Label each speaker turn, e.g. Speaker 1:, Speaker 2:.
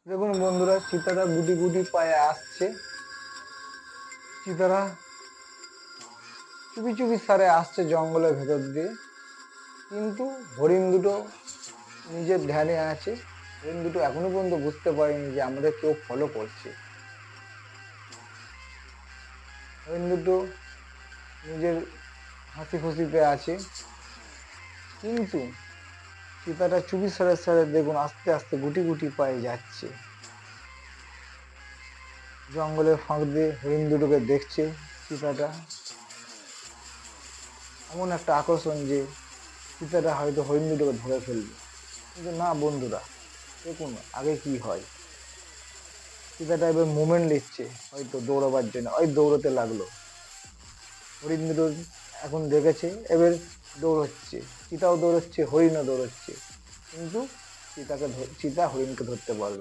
Speaker 1: দেখুন বন্ধুরা, চিতারা গুটি গুটি পায়ে আসছে। চিতারা চুপি চুপি সারে আসছে জঙ্গলের ভেতর দিয়ে, কিন্তু হরিণ দুটো নিজের ধ্যানে আছে। হরিণ দুটো এখনো পর্যন্ত বুঝতে পারেনি যে আমাদের কেউ ফলো করছে। হরিণ দুটো নিজের হাসি খুশিতে আছে, কিন্তু চিতাটা চুপি সারে সারে দেখুন আস্তে আস্তে গুটি গুটি পায়ে যাচ্ছে। জঙ্গলের ফাঁক দিয়ে হরিণ দুটোকে দেখছে চিতাটা। এমন একটা আকর্ষণ যে চিতাটা হয়তো হরিণ দুটোকে ধরে ফেলবে, কিন্তু না বন্ধুরা, দেখুন আগে কি হয়। চিতাটা এবার মুভমেন্ট নিচ্ছে হয়তো দৌড়াবার জন্য, ওই দৌড়তে লাগলো। হরিণ দুটো এখন দেখেছে, এবার দৌড়চ্ছে। চিতাও দৌড়চ্ছে, হরিণও দৌড়চ্ছে, কিন্তু চিতা হরিণকে ধরতে পারবে।